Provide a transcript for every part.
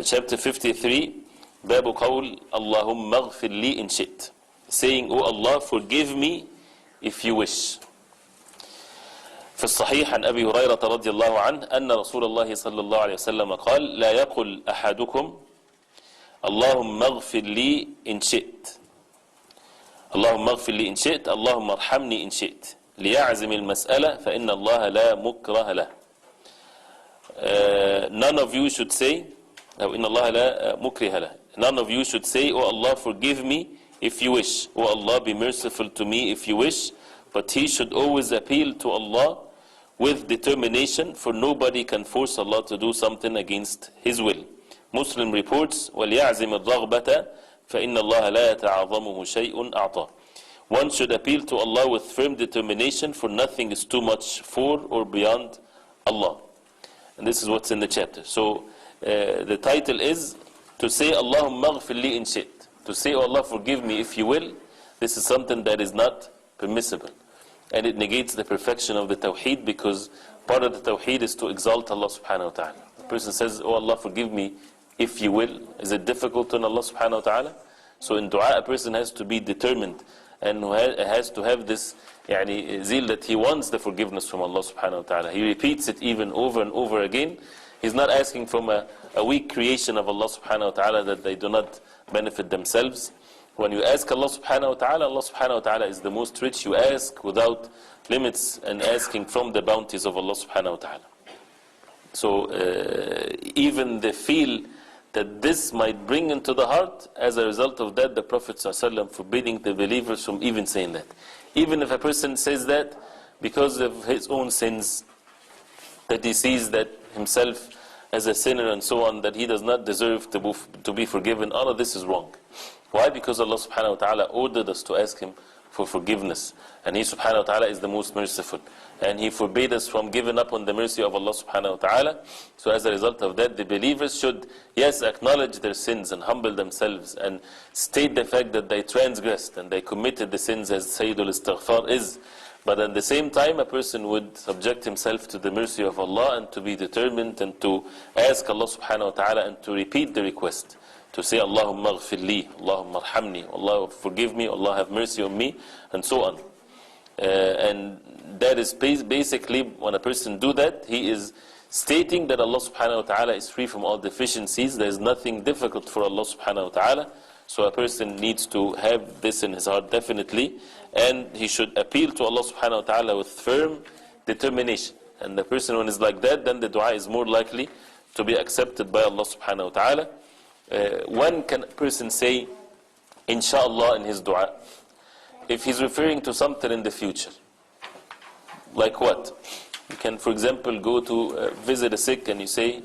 chapter 53, باب قول اللهم اغفر لي إن شئت, saying, oh Allah, forgive me if you wish. في الصحيح عن أبي هريرة رضي الله عنه أن رسول الله صلى الله عليه وسلم قال لا يقل أحدكم اللهم اغفر لي إن شئت, اللهم اغفر لي إن شئت, اللهم ارحمني إن شئت, ليعزم المسألة فإن الله لا مكره له. None of you should say, أو إن الله لا مكره له, none of you should say, oh Allah, forgive me if you wish, oh Allah, be merciful to me if you wish, but he should always appeal to Allah with determination, for nobody can force Allah to do something against His will. Muslim reports, وَلْيَعْزِمِ الرَّغْبَةَ فَإِنَّ اللَّهَ لَا يَتَعَظَمُهُ شَيْءٌ أَعْطَى. One should appeal to Allah with firm determination, for nothing is too much for or beyond Allah. And this is what's in the chapter. So the title is to say Allahumma ghfir li in shi't, to say, oh Allah, forgive me if you will. This is something that is not permissible, and it negates the perfection of the tawheed, because part of the tawheed is to exalt Allah subhanahu wa ta'ala. The person says, oh Allah, forgive me if you will. Is it difficult on Allah subhanahu wa ta'ala? So in dua a person has to be determined, and has to have this zeal that he wants the forgiveness from Allah subhanahu wa ta'ala. He repeats it even over and over again. He's not asking from a weak creation of Allah subhanahu wa ta'ala that they do not benefit themselves. When you ask Allah subhanahu wa ta'ala is the most rich. You ask without limits and asking from the bounties of Allah subhanahu wa ta'ala. So even the feel that this might bring into the heart, as a result of that, the Prophet ﷺ forbidding the believers from even saying that. Even if a person says that because of his own sins, that he sees that himself as a sinner and so on, that he does not deserve to be forgiven, all of this is wrong. Why? Because Allah subhanahu wa ta'ala ordered us to ask Him for forgiveness, and He subhanahu wa ta'ala is the most merciful, and He forbade us from giving up on the mercy of Allah subhanahu wa ta'ala. So as a result of that, the believers should, yes, acknowledge their sins and humble themselves and state the fact that they transgressed and they committed the sins, as Sayyidul Istighfar is. But at the same time, a person would subject himself to the mercy of Allah and to be determined and to ask Allah subhanahu wa ta'ala and to repeat the request. To say, Allahumma ghfir li, Allahumma arhamni, Allah forgive me, Allah have mercy on me, and so on. And that is basically, when a person do that, he is stating that Allah subhanahu wa ta'ala is free from all deficiencies. There is nothing difficult for Allah subhanahu wa ta'ala. So a person needs to have this in his heart definitely, and he should appeal to Allah subhanahu wa ta'ala with firm determination. And the person, when is like that, then the dua is more likely to be accepted by Allah subhanahu wa ta'ala. When can a person say inshallah in his dua? If he's referring to something in the future. Like what? You can, for example, go to visit a sick and you say,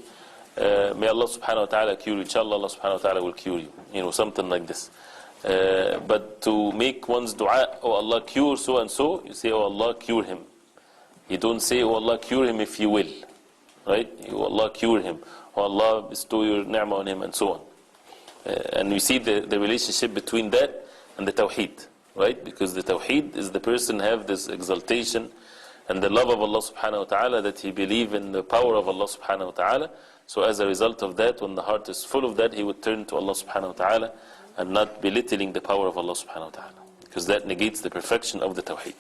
may Allah subhanahu wa ta'ala cure you, inshallah Allah subhanahu wa ta'ala will cure you. Something like this. But to make one's dua, oh Allah, cure so and so, you say, oh Allah, cure him. You don't say, oh Allah, cure him if you will. Right? Oh Allah, cure him. Oh Allah, bestow your ni'mah on him, and so on. And we see the relationship between that and the tawheed. Right? Because the tawheed is the person have this exaltation and the love of Allah subhanahu wa ta'ala, that he believe in the power of Allah subhanahu wa ta'ala. So as a result of that, when the heart is full of that, he would turn to Allah subhanahu wa ta'ala and not belittling the power of Allah subhanahu wa ta'ala, because that negates the perfection of the tawheed.